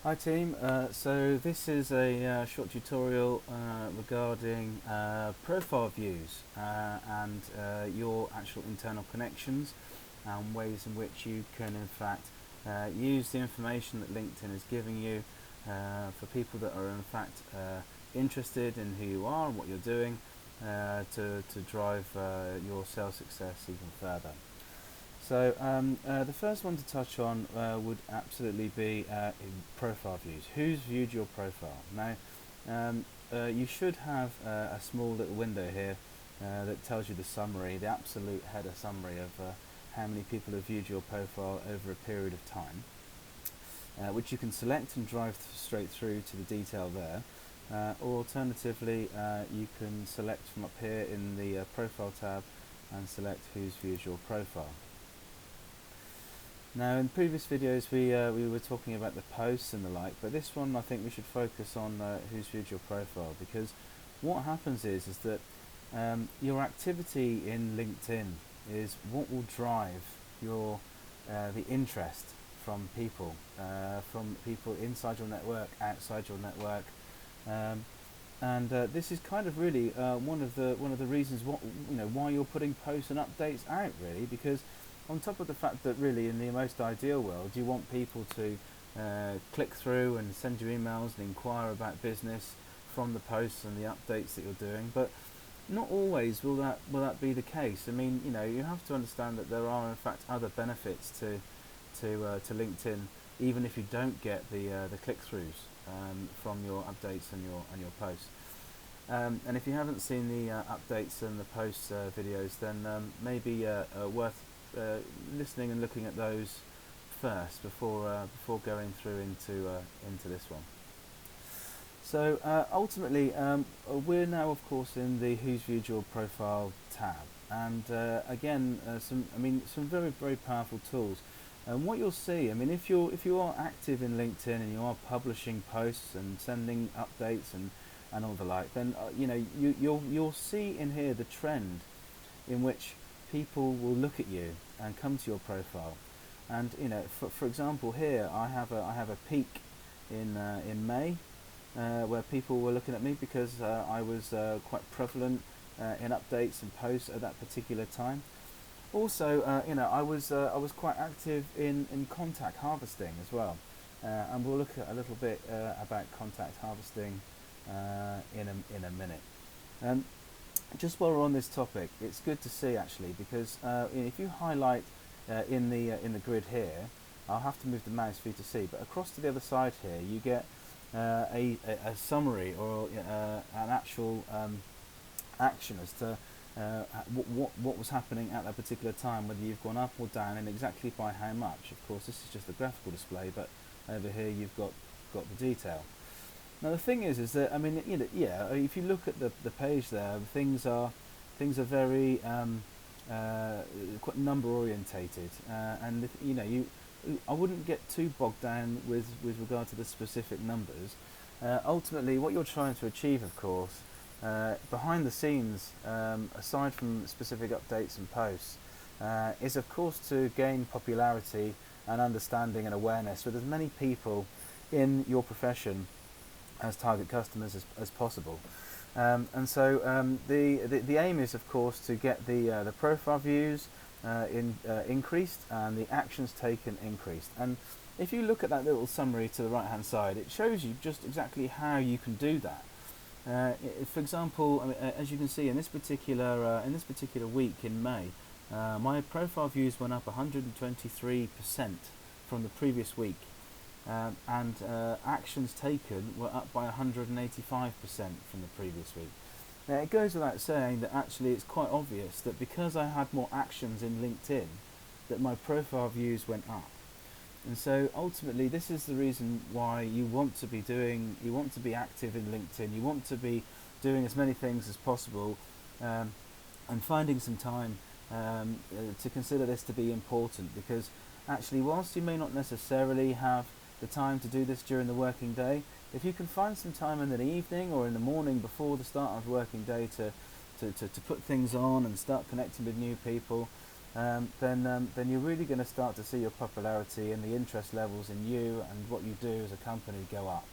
Hi team, so this is a short tutorial regarding profile views and your actual internal connections and ways in which you can in fact use the information that LinkedIn is giving you for people that are in fact interested in who you are and what you're doing to drive your sales success even further. So the first one to touch on would absolutely be in profile views. Who's viewed your profile? Now, you should have a small little window here that tells you the summary, the absolute header summary of how many people have viewed your profile over a period of time, which you can select and drive straight through to the detail there. Or alternatively, you can select from up here in the profile tab and select who's viewed your profile. Now, in previous videos, we were talking about the posts and the like, but this one I think we should focus on who's viewed your profile, because what happens is that your activity in LinkedIn is what will drive your the interest from people inside your network, outside your network, and this is kind of really one of the reasons why you're putting posts and updates out, really, because on top of the fact that really in the most ideal world you want people to click through and send you emails and inquire about business from the posts and the updates that you're doing, but not always will that be the case. I mean, you have to understand that there are in fact other benefits to LinkedIn, even if you don't get the click-throughs from your updates and your posts. And if you haven't seen the updates and the posts videos, then maybe worth listening and looking at those first before going through into this one. So ultimately, we're now, of course, in the Who's Viewed Your Profile tab, and again, some very very powerful tools. And what you'll see, I mean, if you are active in LinkedIn and you are publishing posts and sending updates and all the like, then you'll see in here the trend in which people will look at you and come to your profile. And for example, here I have a peak in May where people were looking at me because I was quite prevalent in updates and posts at that particular time. Also, I was quite active in contact harvesting as well, and we'll look at a little bit about contact harvesting in a minute. Just while we're on this topic, it's good to see actually, because if you highlight in the grid here, I'll have to move the mouse for you to see, but across to the other side here you get a summary or an actual action as to what was happening at that particular time, whether you've gone up or down, and exactly by how much. Of course, this is just a graphical display, but over here you've got the detail. Now the thing is that I mean, if you look at the page there, things are very quite number orientated, and I wouldn't get too bogged down with regard to the specific numbers. Ultimately, what you're trying to achieve, of course, behind the scenes, aside from specific updates and posts, is of course to gain popularity and understanding and awareness with as many people in your profession as target customers as possible. And so the aim is, of course, to get the profile views increased and the actions taken increased. And if you look at that little summary to the right hand side, it shows you just exactly how you can do that. For example, I mean, as you can see in this particular week in May, my profile views went up 123% from the previous week, and actions taken were up by 185% from the previous week. Now, it goes without saying that actually it's quite obvious that because I had more actions in LinkedIn, that my profile views went up. And so ultimately this is the reason why you want to be active in LinkedIn. You want to be doing as many things as possible, and finding some time to consider this to be important, because actually whilst you may not necessarily have the time to do this during the working day, if you can find some time in the evening or in the morning before the start of the working day to put things on and start connecting with new people, then you're really going to start to see your popularity and the interest levels in you and what you do as a company go up.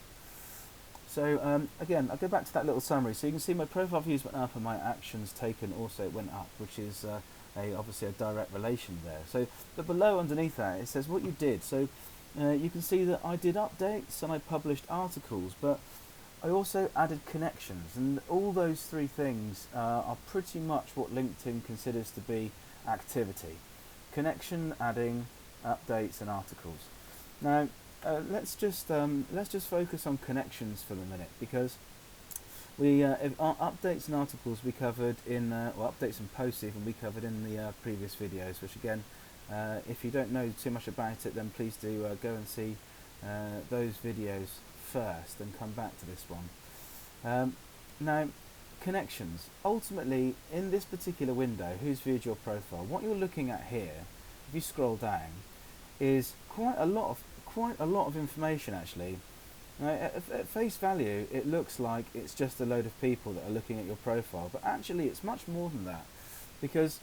So again, I'll go back to that little summary. So you can see my profile views went up and my actions taken also went up, which is obviously a direct relation there. So, but below, underneath that, it says what you did. So you can see that I did updates and I published articles, but I also added connections, and all those three things are pretty much what LinkedIn considers to be activity: connection, adding, updates, and articles. Now, let's just focus on connections for the minute, because our updates and articles we covered in, or updates and posts even we covered in the previous videos. Which again, if you don't know too much about it, then please do go and see those videos first and come back to this one. Now, connections. Ultimately, in this particular window, who's viewed your profile, what you're looking at here, if you scroll down, is quite a lot of information actually. Now, at face value, it looks like it's just a load of people that are looking at your profile, but actually, it's much more than that, because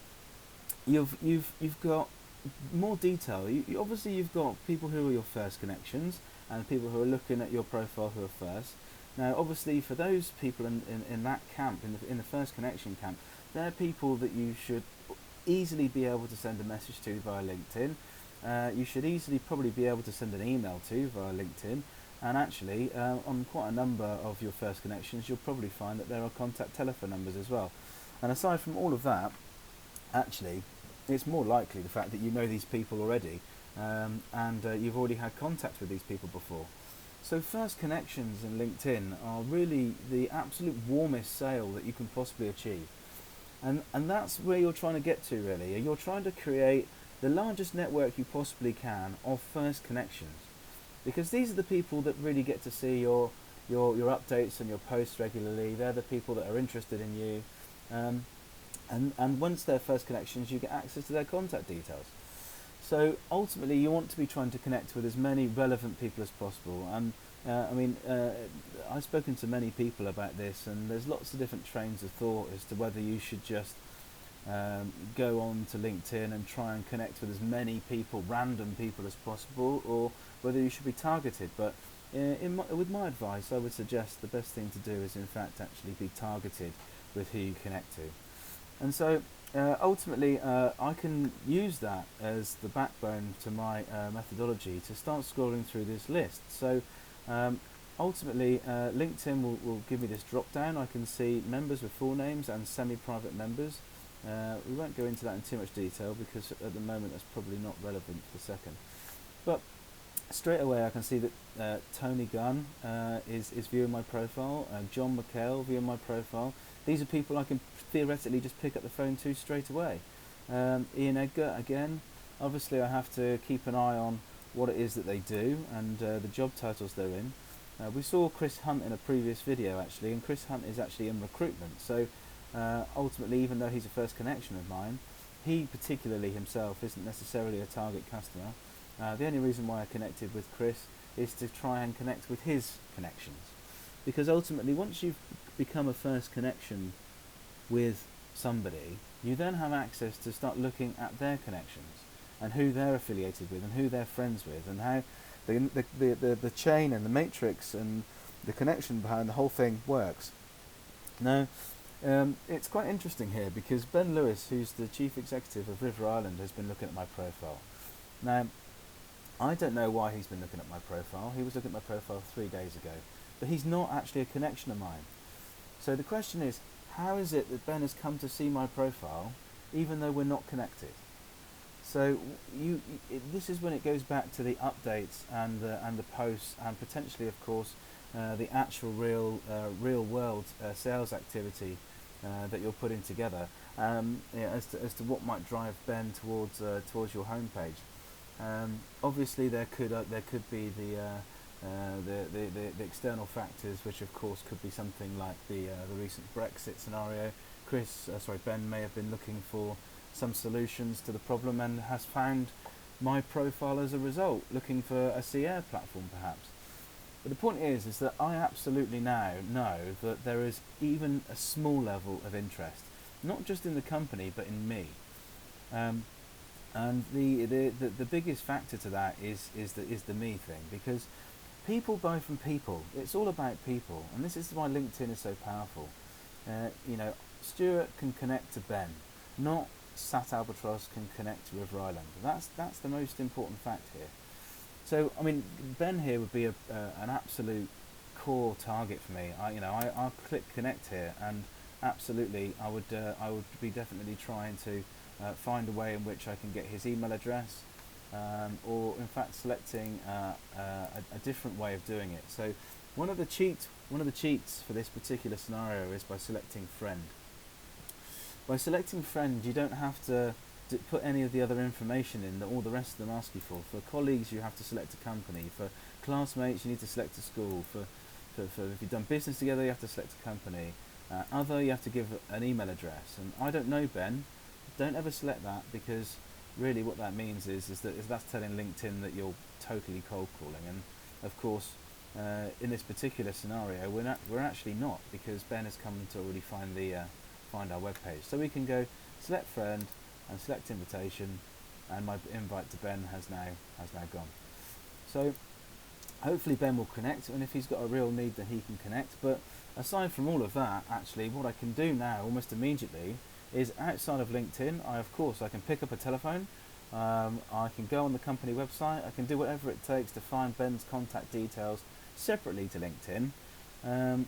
you've got more detail. Obviously you've got people who are your first connections and people who are looking at your profile who are first. Now, obviously, for those people in that camp, in the first connection camp, they're people that you should easily be able to send a message to via LinkedIn. You should easily probably be able to send an email to via LinkedIn. And actually, on quite a number of your first connections, you'll probably find that there are contact telephone numbers as well. And aside from all of that, actually, it's more likely the fact that you know these people already, and you've already had contact with these people before. So first connections in LinkedIn are really the absolute warmest sale that you can possibly achieve. And that's where you're trying to get to, really. You're trying to create the largest network you possibly can of first connections, because these are the people that really get to see your updates and your posts regularly. They're the people that are interested in you, and once they're first connections, you get access to their contact details. So ultimately, you want to be trying to connect with as many relevant people as possible. And I've spoken to many people about this, and there's lots of different trains of thought as to whether you should just go on to LinkedIn and try and connect with as many people, random people as possible, or whether you should be targeted. But with my advice, I would suggest the best thing to do is in fact actually be targeted with who you connect to. And so ultimately I can use that as the backbone to my methodology to start scrolling through this list. So ultimately LinkedIn will give me this drop down. I can see members with full names and semi-private members. We won't go into that in too much detail because at the moment that's probably not relevant for a second. But straight away I can see that Tony Gunn is viewing my profile, John McHale viewing my profile. These are people I can theoretically just pick up the phone to straight away. Ian Edgar, again, obviously I have to keep an eye on what it is that they do and the job titles they're in. We saw Chris Hunt in a previous video actually, and Chris Hunt is actually in recruitment. So ultimately, even though he's a first connection of mine, he particularly himself isn't necessarily a target customer. The only reason why I connected with Chris is to try and connect with his connections. Because ultimately, once you've become a first connection with somebody, you then have access to start looking at their connections and who they're affiliated with and who they're friends with, and how the chain and the matrix and the connection behind the whole thing works. Now, it's quite interesting here because Ben Lewis, who's the chief executive of River Island, has been looking at my profile. Now, I don't know why he's been looking at my profile. He was looking at my profile 3 days ago, but he's not actually a connection of mine. So the question is, how is it that Ben has come to see my profile even though we're not connected? So this is when it goes back to the updates and the posts, and potentially, of course, the actual real world sales activity that you're putting together, as to what might drive Ben towards your homepage. Obviously, there could be the external factors, which of course could be something like the recent Brexit scenario. Ben may have been looking for some solutions to the problem and has found my profile as a result, looking for a CR platform perhaps. But the point is that I absolutely now know that there is even a small level of interest, not just in the company but in me. And the biggest factor to that is the me thing, because people buy from people. It's all about people, and this is why LinkedIn is so powerful. You know, Stuart can connect to Ben, not Sat Albatross can connect to River Island. That's the most important fact here. So I mean, Ben here would be an absolute core target for me. I'll click connect here, and absolutely, I would be definitely trying to find a way in which I can get his email address, or in fact selecting a different way of doing it. So one of the cheats for this particular scenario is by selecting friend. By selecting friend, you don't have to put any of the other information in that all the rest of them ask you for. For colleagues, you have to select a company. For classmates, you need to select a school. For if you've done business together, you have to select a company. Other, you have to give an email address. And I don't know Ben. Don't ever select that, because really what that means is that's telling LinkedIn that you're totally cold calling. And of course, in this particular scenario, we're actually not, because Ben has come to already find our web page. So we can go select friend and select invitation, and my invite to Ben has now gone. So hopefully Ben will connect, and if he's got a real need, then he can connect. But aside from all of that, actually what I can do now almost immediately is, outside of LinkedIn, I can pick up a telephone, I can go on the company website, I can do whatever it takes to find Ben's contact details separately to LinkedIn, and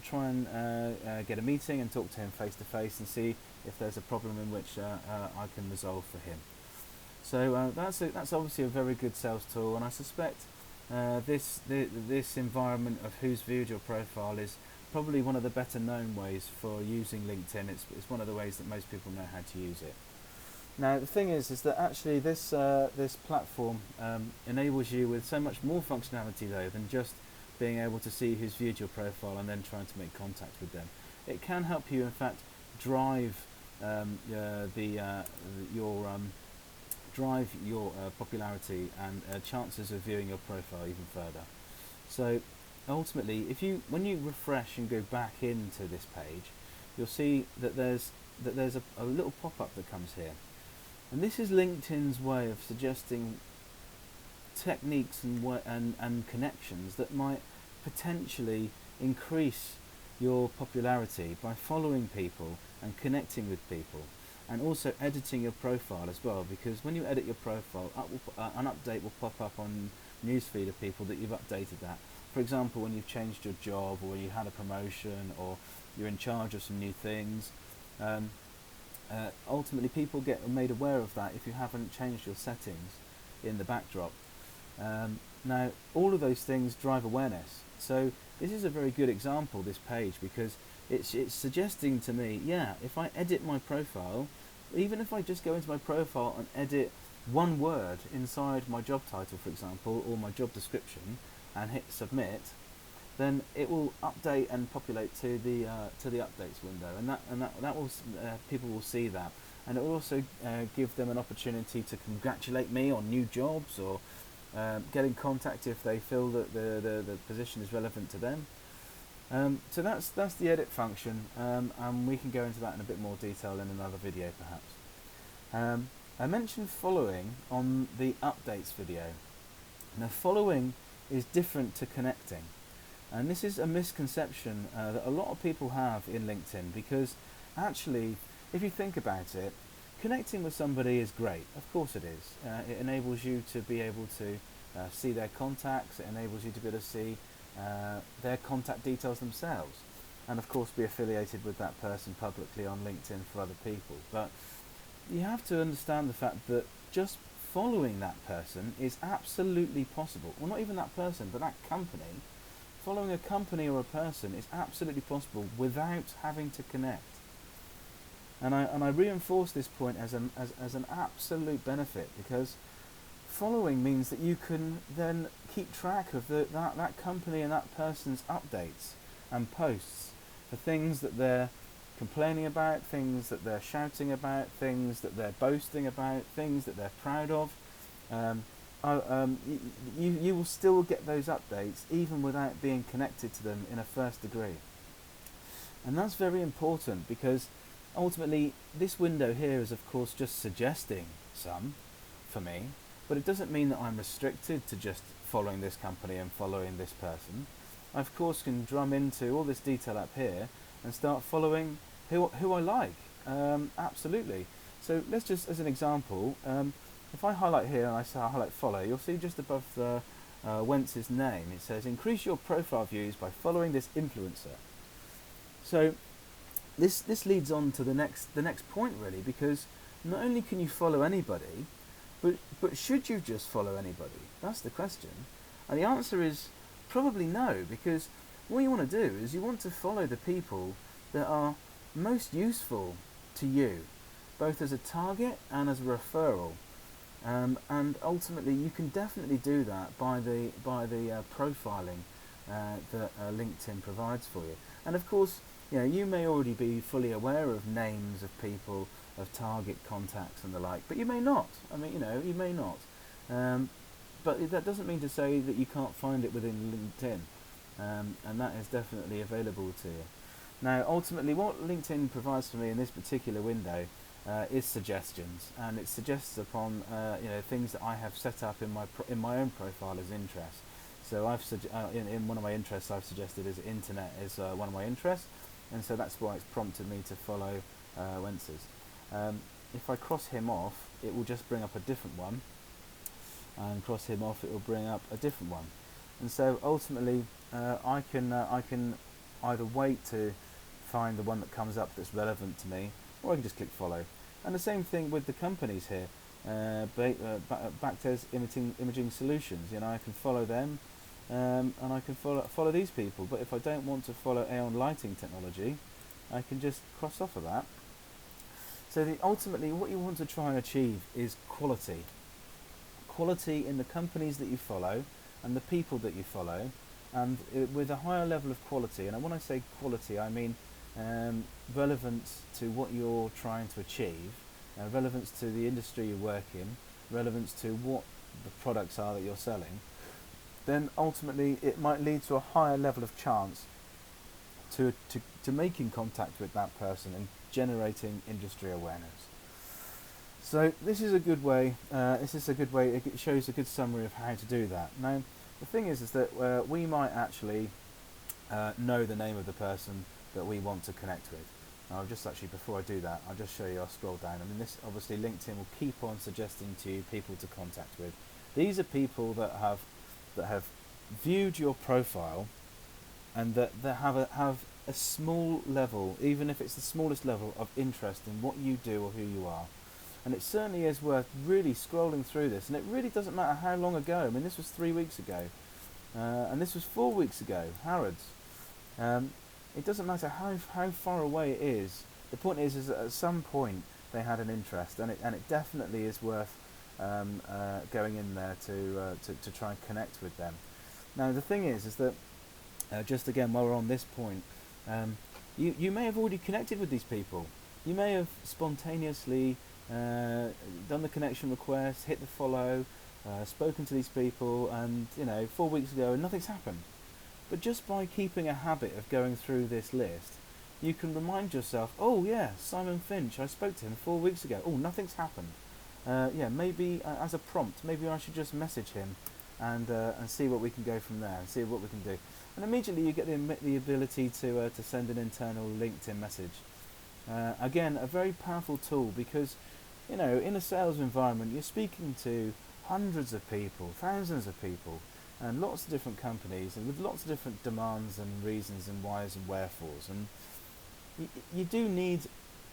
try and get a meeting and talk to him face to face and see if there's a problem in which I can resolve for him. So that's obviously a very good sales tool, and I suspect this environment of who's viewed your profile is probably one of the better known ways for using LinkedIn. It's one of the ways that most people know how to use it. Now the thing is that actually this platform enables you with so much more functionality though than just being able to see who's viewed your profile and then trying to make contact with them. It can help you in fact drive your popularity and chances of viewing your profile even further. So ultimately, when you refresh and go back into this page, you'll see that there's a little pop-up that comes here, and this is LinkedIn's way of suggesting techniques and connections that might potentially increase your popularity by following people and connecting with people, and also editing your profile as well, because when you edit your profile, an update will pop up on newsfeed of people that you've updated that. For example, when you've changed your job, or you had a promotion, or you're in charge of some new things, ultimately people get made aware of that if you haven't changed your settings in the backdrop. Now all of those things drive awareness, so this is a very good example, this page, because it's suggesting to me, yeah, if I edit my profile, even if I just go into my profile and edit one word inside my job title, for example, or my job description, and hit submit, then it will update and populate to the updates window, and that will people will see that, and it will also give them an opportunity to congratulate me on new jobs, or get in contact if they feel that the position is relevant to them. So that's the edit function, and we can go into that in a bit more detail in another video perhaps. I mentioned following on the updates video. Now following is different to connecting, and this is a misconception that a lot of people have in LinkedIn, because actually if you think about it, connecting with somebody is great, of course it is. It enables you to be able to see their contacts, it enables you to be able to see their contact details themselves, and of course be affiliated with that person publicly on LinkedIn for other people. But you have to understand the fact that just following that person is absolutely possible. Well, not even that person, but that company. Following a company or a person is absolutely possible without having to connect. And I reinforce this point as an absolute benefit, because following means that you can then keep track of that company and that person's updates and posts for things that they're complaining about, things that they're shouting about, things that they're boasting about, things that they're proud of. You will still get those updates even without being connected to them in a first degree. And that's very important, because ultimately this window here is of course just suggesting some for me, but it doesn't mean that I'm restricted to just following this company and following this person. I of course can drum into all this detail up here and start following who I like. Absolutely. So let's just, as an example, if I highlight here and I say I highlight follow, you'll see just above the Wentz's name, it says increase your profile views by following this influencer. So this leads on to the next point really, because not only can you follow anybody, but should you just follow anybody? That's the question. And the answer is probably no, because what you want to do is you want to follow the people that are most useful to you, both as a target and as a referral. And ultimately, you can definitely do that by the profiling that LinkedIn provides for you. And of course, you may already be fully aware of names of people, of target contacts and the like, but you may not. I mean, you may not. But that doesn't mean to say that you can't find it within LinkedIn, and that is definitely available to you. Now, ultimately, what LinkedIn provides for me in this particular window is suggestions, and it suggests upon things that I have set up in my own profile as interests. So I've in one of my interests I've suggested is internet is one of my interests, and so that's why it's prompted me to follow Wentz's. If I cross him off, it will just bring up a different one, and cross him off, it will bring up a different one. And so ultimately, I can either wait to find the one that comes up that's relevant to me, or I can just click follow. And the same thing with the companies here. Bactez Imaging Solutions. I can follow them, and I can follow these people. But if I don't want to follow Aeon Lighting Technology, I can just cross off of that. So ultimately, what you want to try and achieve is quality. Quality in the companies that you follow and the people that you follow, and with a higher level of quality. And when I say quality, I mean relevance to what you're trying to achieve, relevance to the industry you work in, relevance to what the products are that you're selling. Then ultimately it might lead to a higher level of chance to making contact with that person and generating industry awareness. So this is a good way. It shows a good summary of how to do that. Now, the thing is that we might actually know the name of the person that we want to connect with. Now, before I do that, I'll just show you. I'll scroll down. I mean, this obviously LinkedIn will keep on suggesting to you people to contact with. These are people that have viewed your profile, and that have a small level, even if it's the smallest level of interest in what you do or who you are. And it certainly is worth really scrolling through this. And it really doesn't matter how long ago. I mean, this was 3 weeks ago, and this was 4 weeks ago. Harrods. It doesn't matter how far away it is. The point is that at some point they had an interest, and it definitely is worth going in there to try and connect with them. Now, the thing is that just again, while we're on this point, you may have already connected with these people. You may have spontaneously done the connection request, hit the follow, spoken to these people, and 4 weeks ago, and nothing's happened. But just by keeping a habit of going through this list, you can remind yourself, oh yeah, Simon Finch, I spoke to him 4 weeks ago. Oh, nothing's happened. Maybe as a prompt, maybe I should just message him and see what we can go from there, and see what we can do. And immediately you get the ability to send an internal LinkedIn message. Again, a very powerful tool, because in a sales environment, you're speaking to hundreds of people, thousands of people, and lots of different companies, and with lots of different demands and reasons and whys and wherefores. And you do need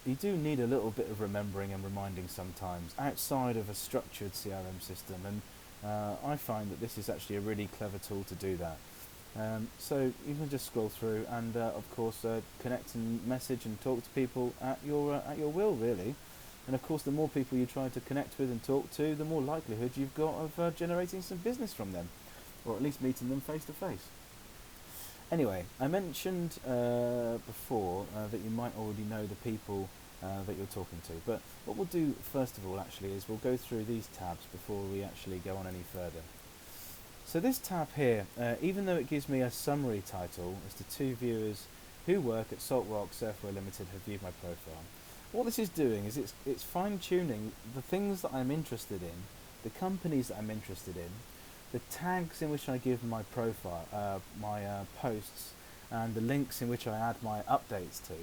a little bit of remembering and reminding sometimes outside of a structured CRM system. And I find that this is actually a really clever tool to do that. So you can just scroll through and, of course, connect and message and talk to people at your will, really. And of course, the more people you try to connect with and talk to, the more likelihood you've got of generating some business from them, or at least meeting them face to face. Anyway, I mentioned before that you might already know the people that you're talking to, but what we'll do first of all actually is we'll go through these tabs before we actually go on any further. So this tab here, even though it gives me a summary title as to 2 viewers who work at Saltrock Surfwear Limited have viewed my profile, what this is doing is it's fine tuning the things that I'm interested in, the companies that I'm interested in, the tags in which I give my profile, my posts, and the links in which I add my updates to.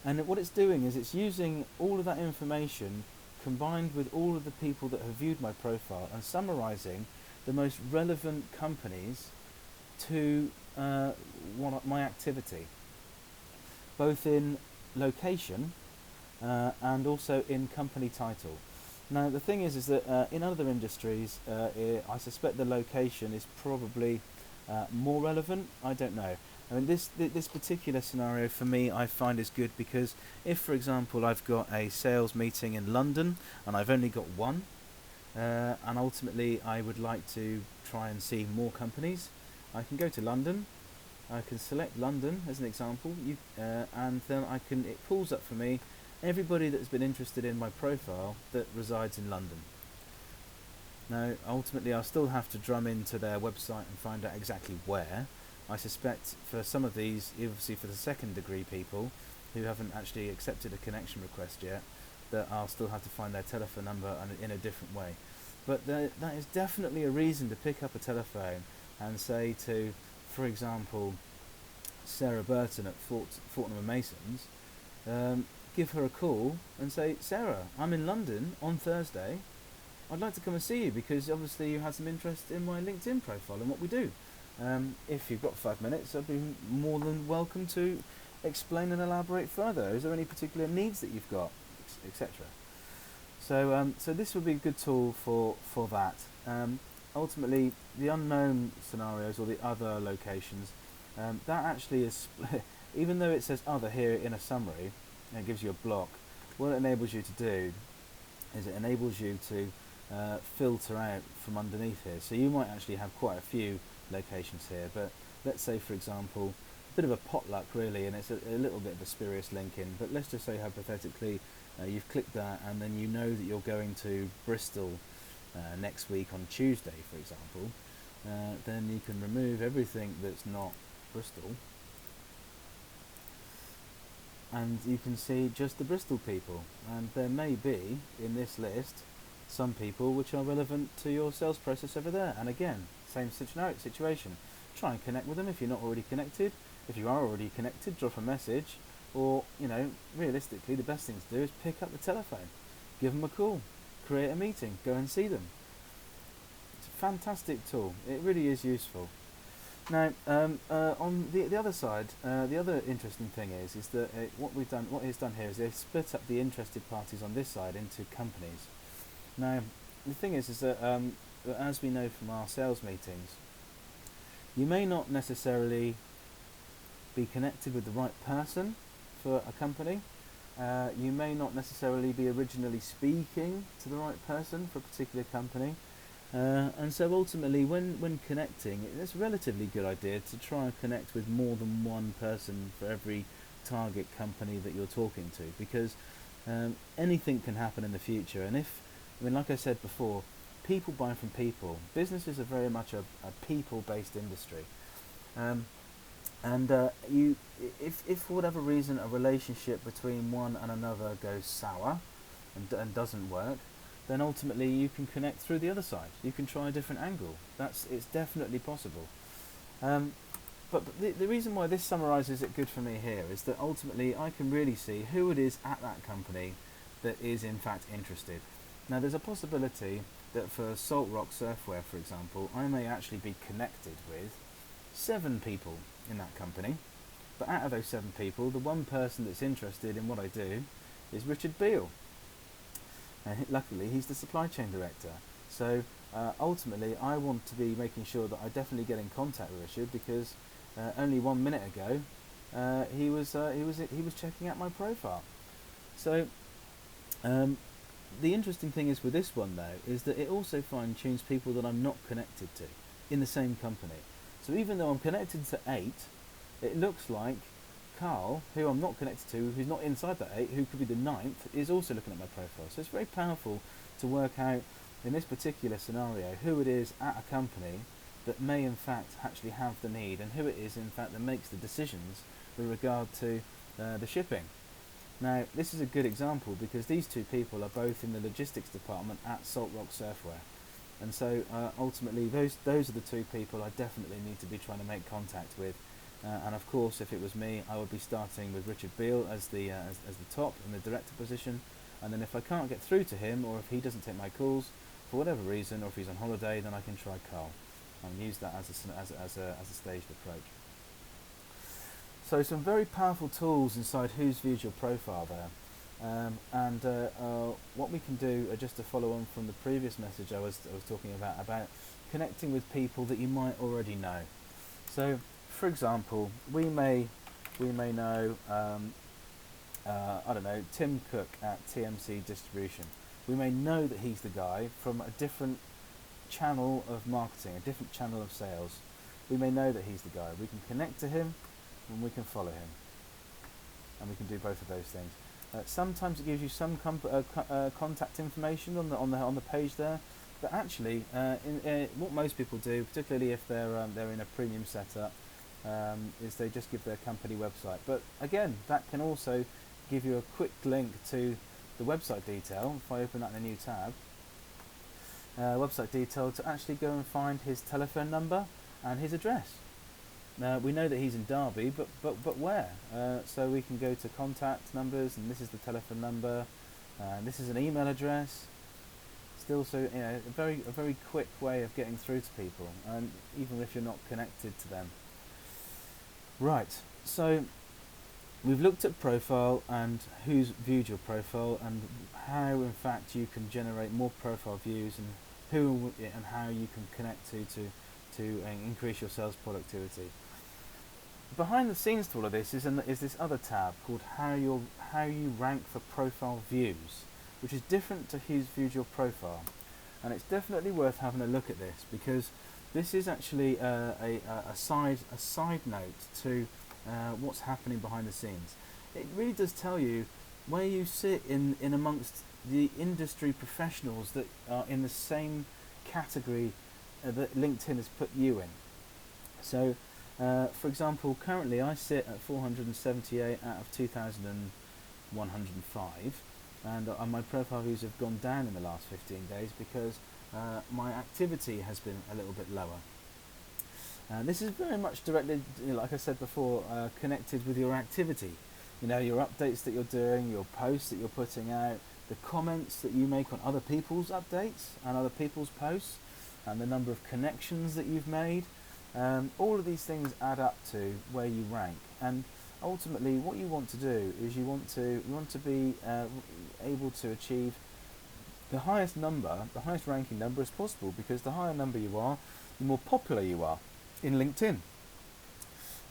And what it's doing is it's using all of that information combined with all of the people that have viewed my profile and summarizing the most relevant companies to my activity, both in location and also in company title. Now the thing is that in other industries, I suspect the location is probably more relevant. I don't know. I mean, this particular scenario for me I find is good because if, for example, I've got a sales meeting in London and I've only got one, and ultimately I would like to try and see more companies, I can go to London. I can select London as an example, and then it pulls up for me everybody that's been interested in my profile that resides in London. Now, ultimately, I'll still have to drum into their website and find out exactly where. I suspect for some of these, obviously for the second degree people who haven't actually accepted a connection request yet, that I'll still have to find their telephone number in a different way. But that is definitely a reason to pick up a telephone and say to, for example, Sarah Burton at Fortnum and Masons, give her a call and say, Sarah, I'm in London on Thursday. I'd like to come and see you because obviously you had some interest in my LinkedIn profile and what we do. If you've got 5 minutes, I'd be more than welcome to explain and elaborate further. Is there any particular needs that you've got, etc.? So this would be a good tool for that. Ultimately, the unknown scenarios or the other locations, that actually is, even though it says other here in a summary, and it gives you a block, what it enables you to do is it enables you to filter out from underneath here. So you might actually have quite a few locations here, but let's say, for example, a bit of a potluck really, and it's a little bit of a spurious link in, but let's just say hypothetically you've clicked that and then you know that you're going to Bristol next week on Tuesday, for example, then you can remove everything that's not Bristol and you can see just the Bristol people, and there may be in this list some people which are relevant to your sales process over there. And again, same situation, try and connect with them if you're not already connected. If you are already connected, drop a message, or realistically the best thing to do is pick up the telephone, give them a call, create a meeting, go and see them. It's a fantastic tool, it really is useful. Now, on the other side, the other interesting thing is that what it's done here is they've split up the interested parties on this side into companies. Now, the thing is that as we know from our sales meetings, you may not necessarily be connected with the right person for a company. You may not necessarily be originally speaking to the right person for a particular company. And so ultimately when connecting, it's a relatively good idea to try and connect with more than one person for every target company that you're talking to, because anything can happen in the future. And like I said before, people buy from people. Businesses are very much a people-based industry. If for whatever reason a relationship between one and another goes sour and doesn't work, then ultimately you can connect through the other side. You can try a different angle. It's definitely possible. But the reason why this summarises it good for me here is that ultimately I can really see who it is at that company that is in fact interested. Now there's a possibility that for Salt Rock Surfwear, for example, I may actually be connected with 7 people in that company, but out of those 7 people, the one person that's interested in what I do is Richard Beale. Luckily, he's the supply chain director. So ultimately, I want to be making sure that I definitely get in contact with Richard, because only 1 minute ago he was checking out my profile. So the interesting thing is with this one though is that it also fine tunes people that I'm not connected to in the same company. So even though I'm connected to 8, it looks like Carl, who I'm not connected to, who's not inside that 8, who could be the 9th, is also looking at my profile. So it's very powerful to work out in this particular scenario who it is at a company that may in fact actually have the need, and who it is in fact that makes the decisions with regard to the shipping. Now, this is a good example because these two people are both in the logistics department at Salt Rock Surfwear. And so ultimately, those are the two people I definitely need to be trying to make contact with. And of course, if it was me, I would be starting with Richard Beale as the top in the director position. And then if I can't get through to him, or if he doesn't take my calls for whatever reason, or if he's on holiday, then I can try Carl and use that as a staged approach. So some very powerful tools inside Who's Viewed Your Profile there. What we can do, just to follow on from the previous message I was talking about connecting with people that you might already know. So, for example, we may know, I don't know, Tim Cook at TMC Distribution. We may know that he's the guy from a different channel of marketing, a different channel of sales. We may know that he's the guy. We can connect to him, and we can follow him, and we can do both of those things. Sometimes it gives you some contact information on the page there, but actually, what most people do, particularly if they're in a premium setup, is they just give their company website. But again, that can also give you a quick link to the website detail. If I open that in a new tab, website detail, to actually go and find his telephone number and his address. We know that he's in Derby, but where? So we can go to contact numbers, and this is the telephone number, and this is an email address. Still, so a very quick way of getting through to people, and even if you're not connected to them. Right. So we've looked at profile and who's viewed your profile, and how in fact you can generate more profile views, and who and how you can connect to increase your sales productivity. Behind the scenes to all of this is this other tab called how you rank for profile views, which is different to who's viewed your profile, and it's definitely worth having a look at this, because this is actually a side note to what's happening behind the scenes. It really does tell you where you sit in amongst the industry professionals that are in the same category that LinkedIn has put you in. So, for example, currently I sit at 478 out of 2,105, and my profile views have gone down in the last 15 days because my activity has been a little bit lower. This is very much directly, like I said before, connected with your activity. Your updates that you're doing, your posts that you're putting out, the comments that you make on other people's updates and other people's posts, and the number of connections that you've made. All of these things add up to where you rank, and ultimately what you want to do is you want to be able to achieve the highest ranking number as possible, because the higher number you are, the more popular you are in LinkedIn.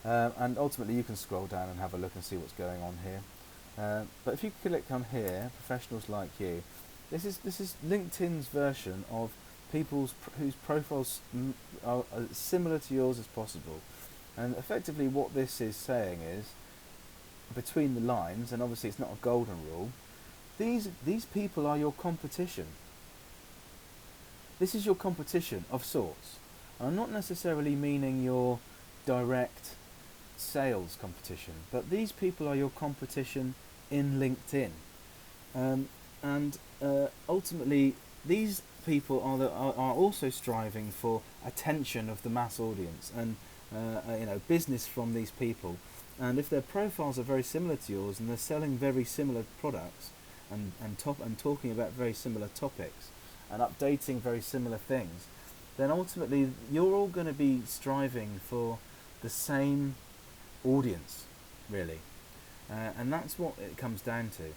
And ultimately you can scroll down and have a look and see what's going on here. But if you click on here, professionals like you, this is LinkedIn's version of people's whose profiles are as similar to yours as possible. And effectively what this is saying is, between the lines, and obviously it's not a golden rule, these people are your competition. This is your competition of sorts. And I'm not necessarily meaning your direct sales competition, but these people are your competition in LinkedIn. Ultimately these people are also striving for attention of the mass audience, and business from these people. And if their profiles are very similar to yours, and they're selling very similar products, and talking about very similar topics, and updating very similar things, then ultimately you're all going to be striving for the same audience, really. And that's what it comes down to.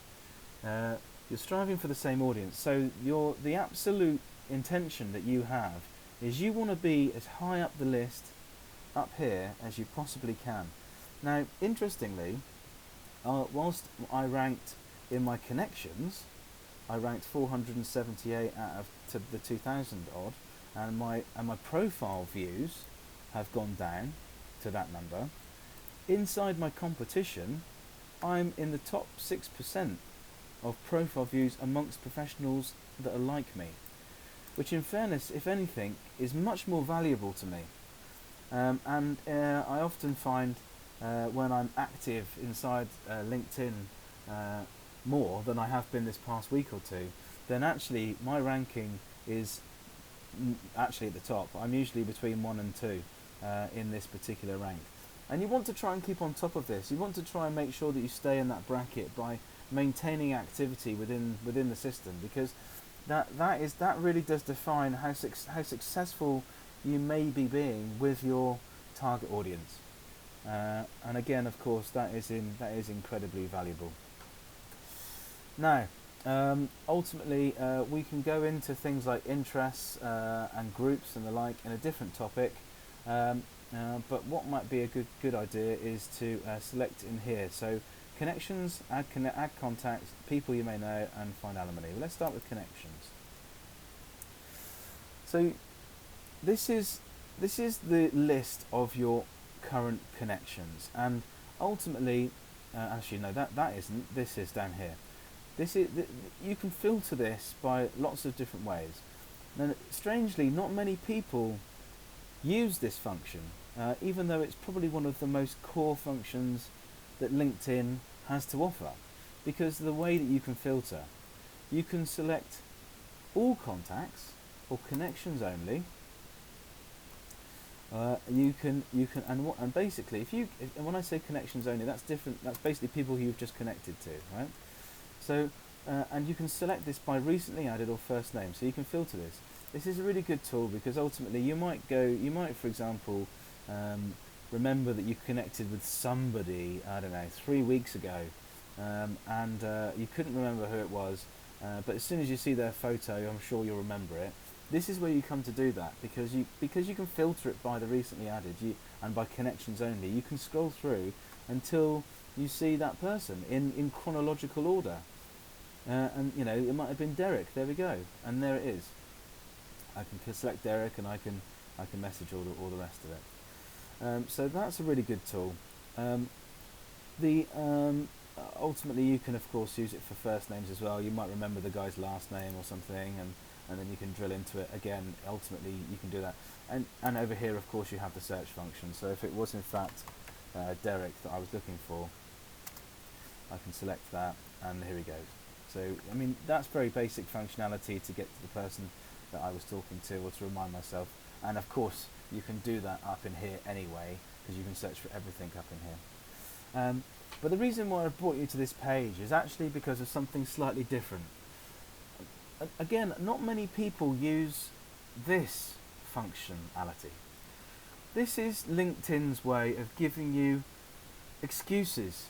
You're striving for the same audience, so the absolute intention that you have is you want to be as high up the list, up here, as you possibly can. Now, interestingly, whilst I ranked in my connections, I ranked 478 out of the 2,000 odd, and my profile views have gone down to that number. Inside my competition, I'm in the top 6% of profile views amongst professionals that are like me, which in fairness, if anything, is much more valuable to me. I often find when I'm active inside LinkedIn more than I have been this past week or two, then actually my ranking is actually at the top. I'm usually between 1 and 2 in this particular rank. And you want to try and keep on top of this. You want to try and make sure that you stay in that bracket by maintaining activity within the system, because that really does define how successful you may be being with your target audience. And again, of course, that is incredibly valuable. Now, ultimately, we can go into things like interests and groups and the like in a different topic. But what might be a good idea is to select in here. So connections, add contacts, people you may know, and find alimony. Well, let's start with connections. So this is the list of your current connections, and ultimately, actually no, that isn't. This is down here. You can filter this by lots of different ways. Now, strangely, not many people use this function, even though it's probably one of the most core functions that LinkedIn has to offer, because the way that you can filter, you can select all contacts or connections only. And basically, when I say connections only, that's different. That's basically people who you've just connected to, right? So, and you can select this by recently added or first name. So you can filter this. This is a really good tool, because ultimately you might, for example, remember that you connected with somebody, I don't know, 3 weeks ago, and you couldn't remember who it was, but as soon as you see their photo, I'm sure you'll remember it. This is where you come to do that, because you can filter it by the recently added and by connections only. You can scroll through until you see that person in chronological order, and it might have been Derek. There we go, and there it is. I can select Derek, and I can message all the rest of it. So that's a really good tool. Ultimately, you can of course use it for first names as well. You might remember the guy's last name or something, and then you can drill into it again. Ultimately, you can do that. And over here, of course, you have the search function. So if it was in fact Derek that I was looking for, I can select that, and here he goes. So I mean, that's very basic functionality to get to the person that I was talking to, or to remind myself. And of course, you can do that up in here anyway, because you can search for everything up in here. But the reason why I brought you to this page is actually because of something slightly different. Again, not many people use this functionality. This is LinkedIn's way of giving you excuses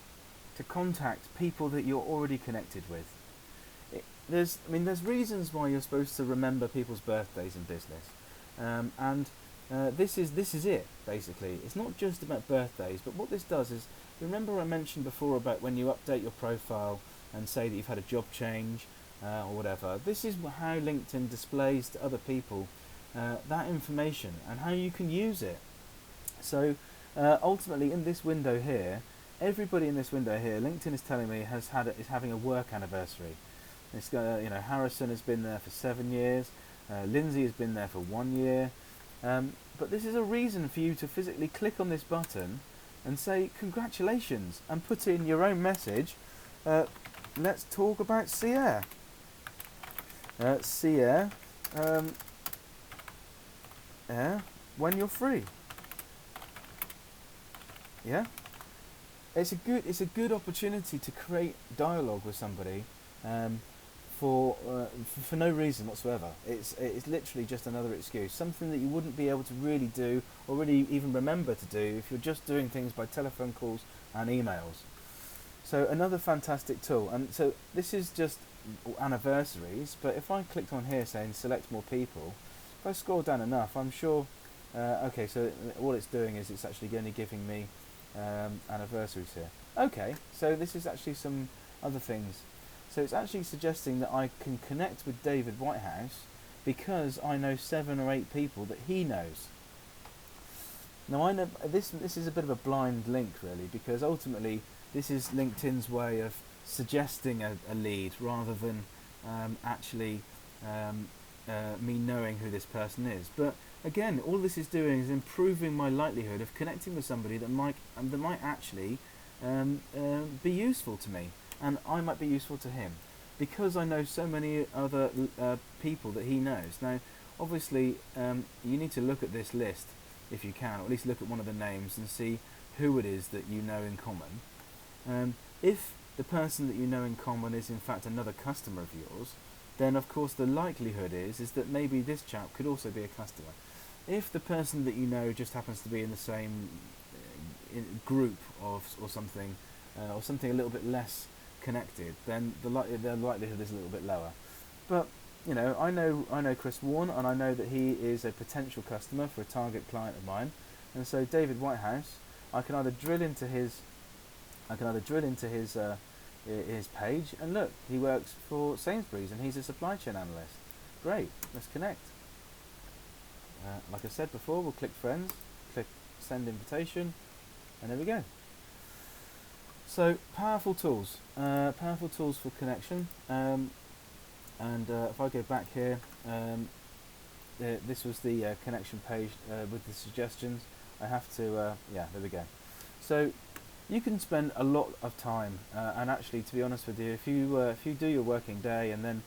to contact people that you're already connected with. There's reasons why you're supposed to remember people's birthdays in business, and this is it basically. It's not just about birthdays, but what this does is, remember I mentioned before about when you update your profile and say that you've had a job change or whatever. This is how LinkedIn displays to other people that information and how you can use it. So ultimately, in this window here, everybody in this window here, LinkedIn is telling me is having a work anniversary. It's Harrison has been there for 7 years. Lindsay has been there for 1 year. But this is a reason for you to physically click on this button and say congratulations, and put in your own message. Let's talk about Sierre. Sierre, when you're free. Yeah, it's a good opportunity to create dialogue with somebody. For no reason whatsoever. It's literally just another excuse, something that you wouldn't be able to really do, or really even remember to do, if you're just doing things by telephone calls and emails. So another fantastic tool. And so this is just anniversaries, but if I clicked on here saying select more people, if I scroll down enough, I'm sure, okay, so all it's doing is it's actually only giving me anniversaries here. Okay, so this is actually some other things. So it's actually suggesting that I can connect with David Whitehouse because I know 7 or 8 people that he knows. Now I know this is a bit of a blind link really, because ultimately this is LinkedIn's way of suggesting a lead rather than actually me knowing who this person is. But again, all this is doing is improving my likelihood of connecting with somebody that might actually be useful to me. and I might be useful to him because I know so many other people that he knows. Now, obviously, you need to look at this list if you can, or at least look at one of the names and see who it is that you know in common. If the person that you know in common is in fact another customer of yours, then of course the likelihood is that maybe this chap could also be a customer. If the person that you know just happens to be in the same group of or something a little bit less connected, then the likelihood is a little bit lower. But I know Chris Warren, and I know that he is a potential customer for a target client of mine, and so David Whitehouse, I can either drill into his his page, and look, he works for Sainsbury's and he's a supply chain analyst. Great, let's connect. Like I said before, we'll click friends, click send invitation, and there we go. So powerful tools for connection. And if I go back here, this was the connection page with the suggestions. I have to, yeah, there we go. So you can spend a lot of time, and actually, to be honest with you, if you do your working day and then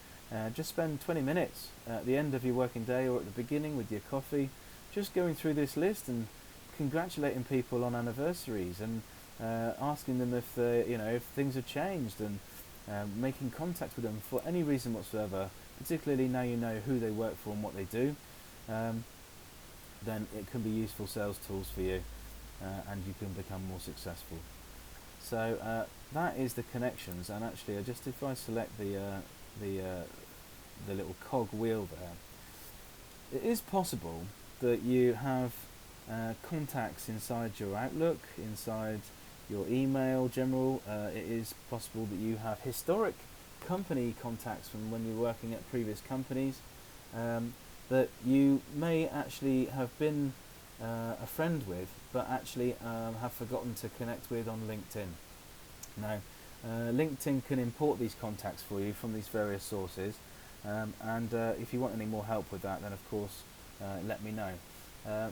just spend 20 minutes at the end of your working day or at the beginning with your coffee, just going through this list and congratulating people on anniversaries and asking them if if things have changed, and making contact with them for any reason whatsoever, particularly now you know who they work for and what they do, then it can be useful sales tools for you, and you can become more successful. So that is the connections, and actually, if I select the little cog wheel there, it is possible that you have contacts inside your Outlook, inside your email general. It is possible that you have historic company contacts from when you're working at previous companies that you may actually have been a friend with, but actually have forgotten to connect with on LinkedIn. Now, LinkedIn can import these contacts for you from these various sources, and if you want any more help with that, then of course let me know.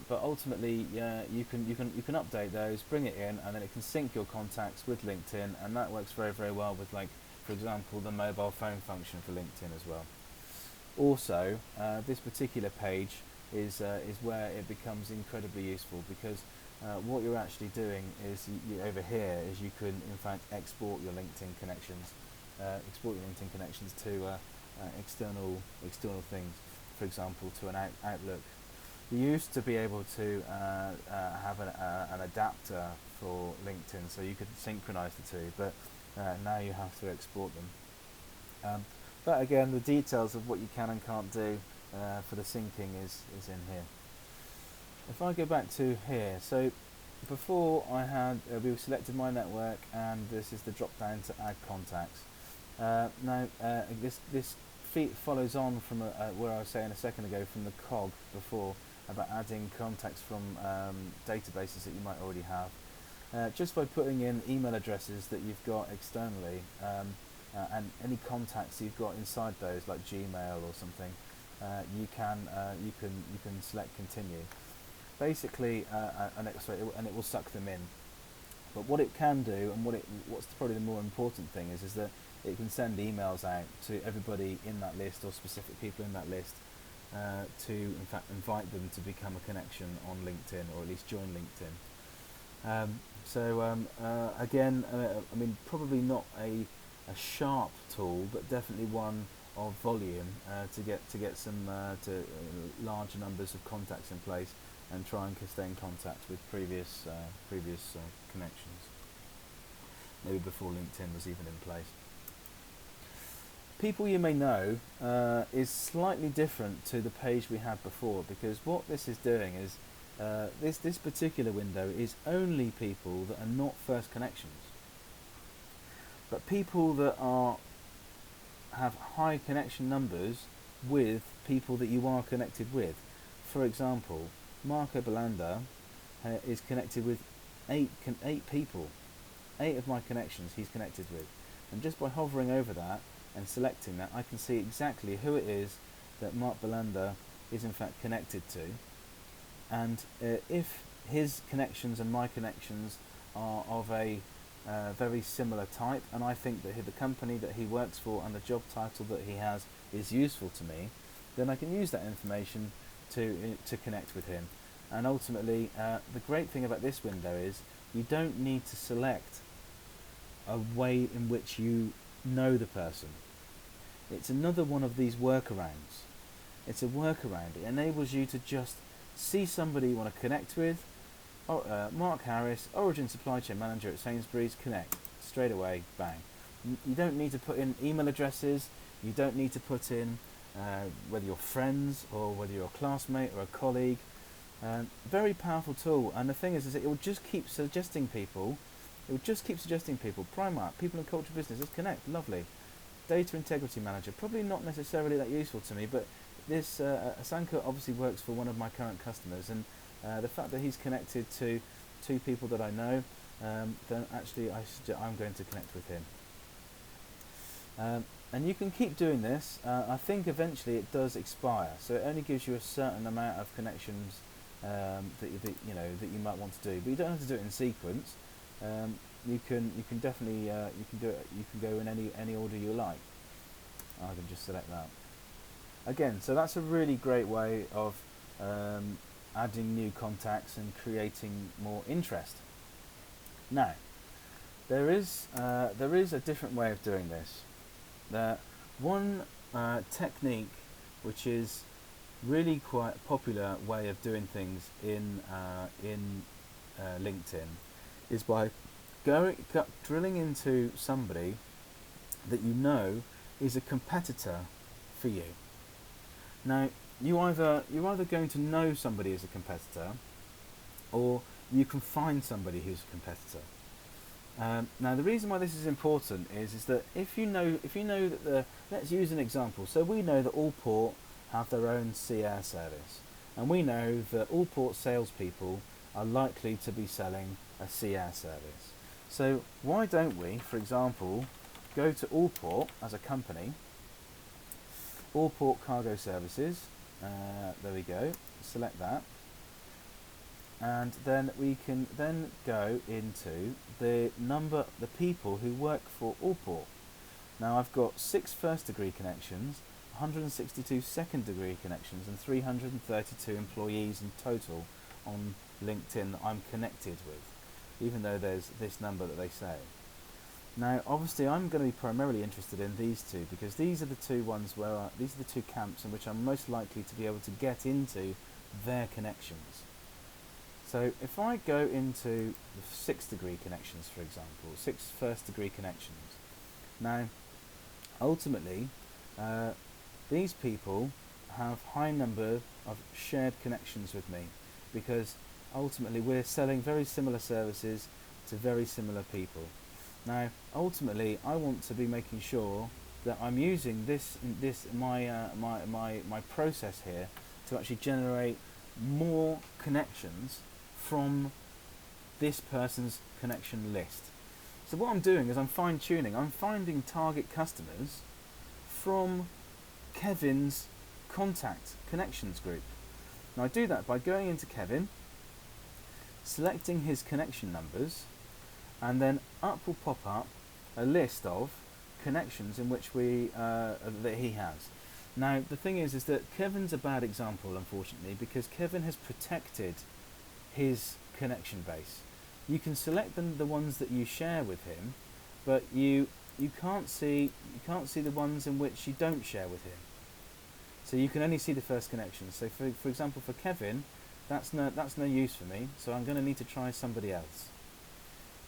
But ultimately, you can update those, bring it in, and then it can sync your contacts with LinkedIn, and that works very, very well with, like, for example, the mobile phone function for LinkedIn as well. Also, this particular page is where it becomes incredibly useful, because what you're actually doing is over here is you can in fact export your LinkedIn connections, to external things. For example, to an Outlook. You used to be able to have an adapter for LinkedIn, so you could synchronize the two, but now you have to export them. But again, the details of what you can and can't do for the syncing is in here. If I go back to here, so before I had we selected my network, and this is the drop down to add contacts. Now this follows on from where I was saying a second ago from the cog before about adding contacts from databases that you might already have. Just by putting in email addresses that you've got externally, and any contacts you've got inside those, like Gmail or something, you can select continue. Basically, and it will suck them in. But what it can do, and what's probably the more important thing is that it can send emails out to everybody in that list, or specific people in that list, to in fact invite them to become a connection on LinkedIn, or at least join LinkedIn. Again, I mean, probably not a sharp tool, but definitely one of volume to get some large numbers of contacts in place, and try and stay in contact with previous connections, maybe before LinkedIn was even in place. People you may know is slightly different to the page we had before, because what this is doing is this particular window is only people that are not first connections, but people that have high connection numbers with people that you are connected with. For example, Marco Belanda is connected with 8 people. 8 of my connections he's connected with, and just by hovering over that and selecting that, I can see exactly who it is that Mark Belanda is in fact connected to, and if his connections and my connections are of a very similar type, and I think that the company that he works for and the job title that he has is useful to me, then I can use that information to connect with him. And ultimately, the great thing about this window is you don't need to select a way in which you know the person. It's another one of these workarounds. It's a workaround. It enables you to just see somebody you want to connect with. Mark Harris, Origin Supply Chain Manager at Sainsbury's, connect. Straight away, bang. You don't need to put in email addresses. You don't need to put in whether you're friends or whether you're a classmate or a colleague. Very powerful tool. And the thing is that it will just keep suggesting people. Primark, People and Culture Business, let's connect. Lovely. Data Integrity Manager, probably not necessarily that useful to me, but this Asanka obviously works for one of my current customers, and the fact that he's connected to two people that I know, then actually I'm going to connect with him. And you can keep doing this. I think eventually it does expire, so it only gives you a certain amount of connections that you might want to do, but you don't have to do it in sequence. You can definitely you can do it. You can go in any order you like. I can just select that again. So that's a really great way of adding new contacts and creating more interest. Now, there is a different way of doing this. One technique which is really quite a popular way of doing things in LinkedIn is by drilling into somebody that you know is a competitor for you. Now, you're either going to know somebody as a competitor, or you can find somebody who's a competitor. Now, the reason why this is important is that if you know that let's use an example. So we know that Allport have their own CR service, and we know that Allport salespeople are likely to be selling a CR service. So why don't we, for example, go to Allport as a company, Allport Cargo Services, there we go, select that, and then we can then go into the people who work for Allport. Now I've got 6 first degree connections, 162 second degree connections, and 332 employees in total on LinkedIn that I'm connected with, even though there's this number that they say. Now, obviously, I'm going to be primarily interested in these two because these are the two ones these are the two camps in which I'm most likely to be able to get into their connections. So, if I go into the 6 degree connections, for example, 6 first degree connections. Now, ultimately, these people have high number of shared connections with me because ultimately we're selling very similar services to very similar people. Now, ultimately, I want to be making sure that I'm using my process here to actually generate more connections from this person's connection list. So what I'm doing is I'm fine-tuning. I'm finding target customers from Kevin's contact connections group. Now I do that by going into Kevin, selecting his connection numbers, and then up will pop up a list of connections in which that he has. Now the thing is that Kevin's a bad example, unfortunately, because Kevin has protected his connection base. You can select the ones that you share with him, but you can't see the ones in which you don't share with him. So you can only see the first connections. So for example, for Kevin, that's no use for me. So I'm going to need to try somebody else.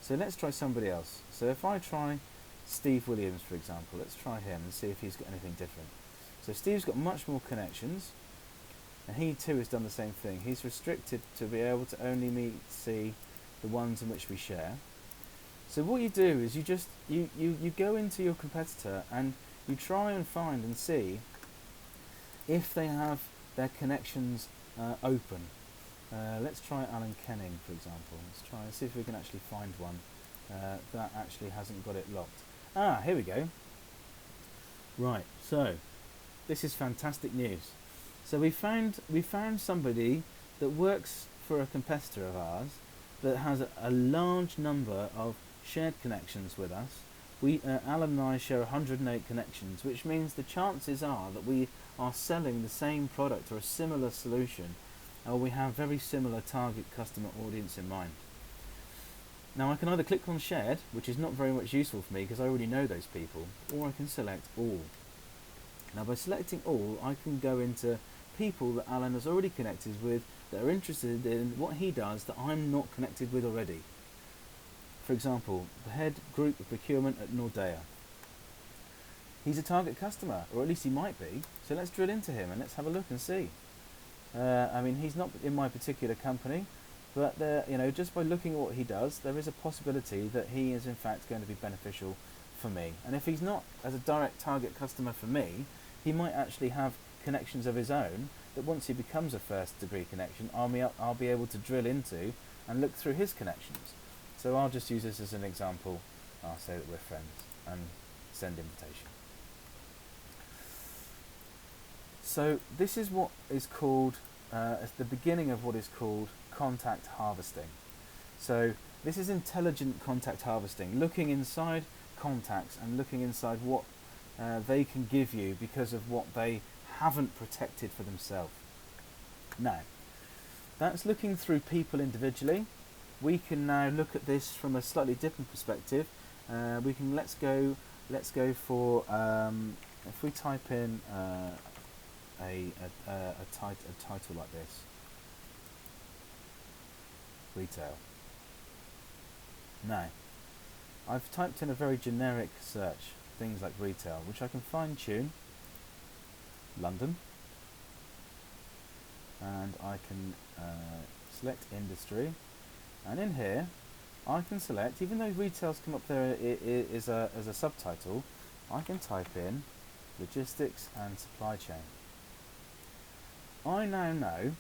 So let's try somebody else. So if I try Steve Williams, for example, let's try him and see if he's got anything different. So Steve's got much more connections, and he too has done the same thing. He's restricted to be able to only see the ones in which we share. So what you do is you go into your competitor and you try and find and see if they have their connections open. Let's try Alan Kenning, for example. Let's try and see if we can actually find one that actually hasn't got it locked. Ah, here we go. Right, so this is fantastic news. So we found somebody that works for a competitor of ours that has a large number of shared connections with us. Alan and I share 108 connections, which means the chances are that we are selling the same product or a similar solution, or we have very similar target customer audience in mind. Now I can either click on shared, which is not very much useful for me because I already know those people, or I can select all. Now by selecting all, I can go into people that Alan has already connected with that are interested in what he does that I'm not connected with already. For example, the head group of procurement at Nordea. He's a target customer, or at least he might be, so let's drill into him and let's have a look and see. I mean, he's not in my particular company, but just by looking at what he does, there is a possibility that he is in fact going to be beneficial for me. And if he's not as a direct target customer for me, he might actually have connections of his own that once he becomes a first degree connection, I'll be able to drill into and look through his connections. So I'll just use this as an example. I'll say that we're friends and send invitation. So this is what is called, at the beginning of what is called contact harvesting. So this is intelligent contact harvesting, looking inside contacts and looking inside what they can give you because of what they haven't protected for themselves. Now, that's looking through people individually. We can now look at this from a slightly different perspective. Let's go for if we type in a title like this, retail. Now, I've typed in a very generic search, things like retail, which I can fine tune. London, and I can select industry, and in here I can select, even though retail's come up there as a subtitle, I can type in logistics and supply chain. I now know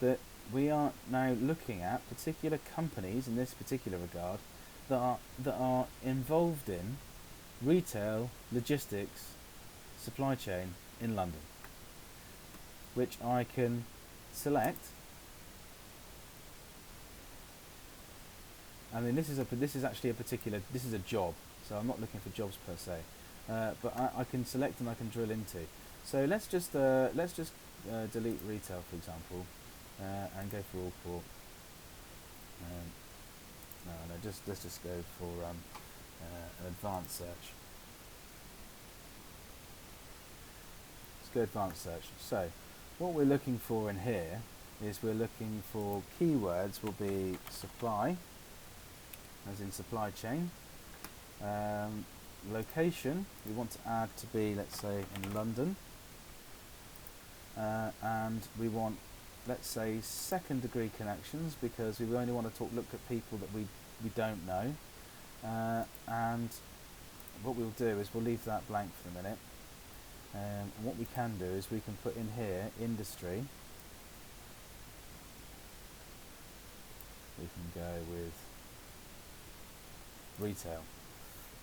that we are now looking at particular companies in this particular regard that are involved in retail, logistics, supply chain in London, which I can select. I mean, this is actually this is a job, so I'm not looking for jobs per se, but I can select and I can drill into. So let's just delete retail, for example, and go for all port. Let's just go for an advanced search. Let's go advanced search. So what we're looking for in here is we're looking for keywords will be supply, as in supply chain. Location we want to add to be, let's say, in London, and we want, let's say, second degree connections because we only want to look at people that we don't know, and what we'll do is we'll leave that blank for a minute, and what we can do is we can put in here industry. We can go with retail.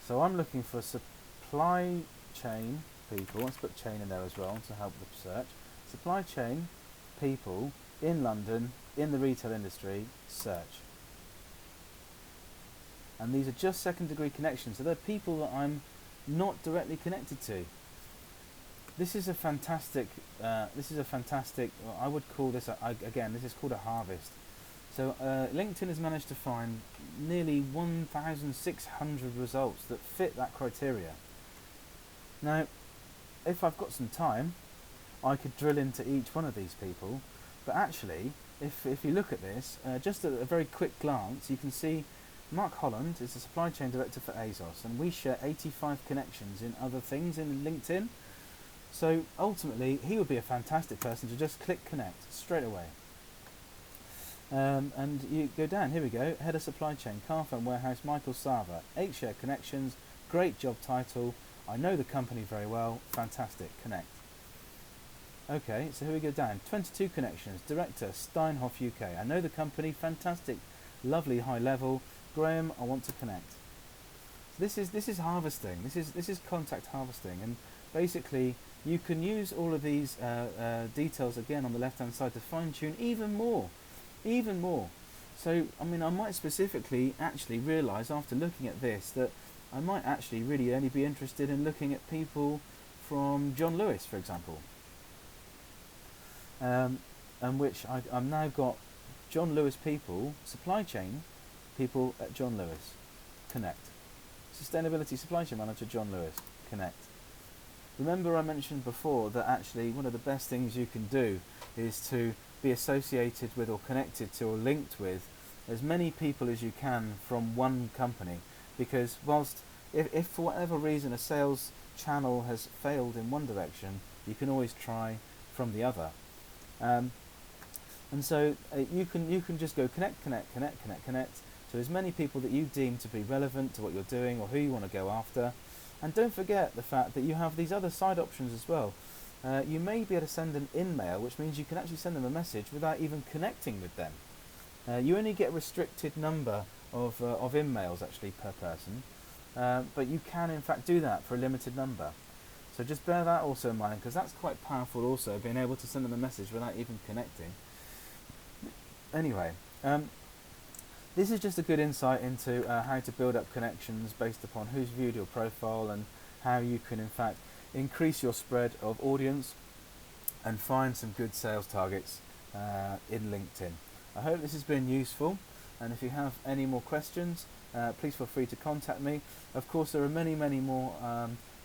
So I'm looking for supply chain people. Let's put chain in there as well to help the search. Supply chain people in London in the retail industry, search. And these are just second degree connections, so they're people that I'm not directly connected to. This is a fantastic, I would call this, again, this is called a harvest. So LinkedIn has managed to find nearly 1,600 results that fit that criteria. Now, if I've got some time, I could drill into each one of these people, but actually, if you look at this, just at a very quick glance, you can see Mark Holland is the supply chain director for ASOS, and we share 85 connections in other things in LinkedIn. So ultimately, he would be a fantastic person to just click connect straight away. And you go down, here we go, head of supply chain, Carphone Warehouse, Michael Sava, 8 shared connections, great job title, I know the company very well, fantastic, connect. Okay, so here we go down, 22 connections, director, Steinhoff UK, I know the company, fantastic, lovely high level, Graham, I want to connect. So this is harvesting, this is contact harvesting, and basically you can use all of these details again on the left hand side to fine tune even more. So, I mean, I might specifically actually realise after looking at this that I might actually really only be interested in looking at people from John Lewis, for example. And which I've now got John Lewis people, supply chain people at John Lewis, connect. Sustainability supply chain manager, John Lewis, connect. Remember I mentioned before that actually one of the best things you can do is to be associated with or connected to or linked with as many people as you can from one company, because whilst if for whatever reason a sales channel has failed in one direction, you can always try from the other. And so you can just go connect to as many people that you deem to be relevant to what you're doing or who you want to go after. And don't forget the fact that you have these other side options as well. You may be able to send an in-mail, which means you can actually send them a message without even connecting with them. You only get a restricted number of in-mails actually per person, but you can in fact do that for a limited number. So just bear that also in mind, because that's quite powerful also, being able to send them a message without even connecting. Anyway, this is just a good insight into how to build up connections based upon who's viewed your profile and how you can in fact increase your spread of audience and find some good sales targets in LinkedIn. I hope this has been useful, and if you have any more questions, please feel free to contact me. Of course, there are many more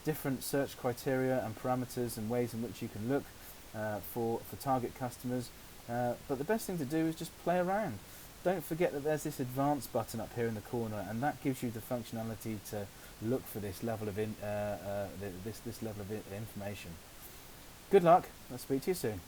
different search criteria and parameters and ways in which you can look for target customers, but the best thing to do is just play around. Don't forget that there's this advanced button up here in the corner, and that gives you the functionality to look for this level of this level of information. Good luck. I'll speak to you soon.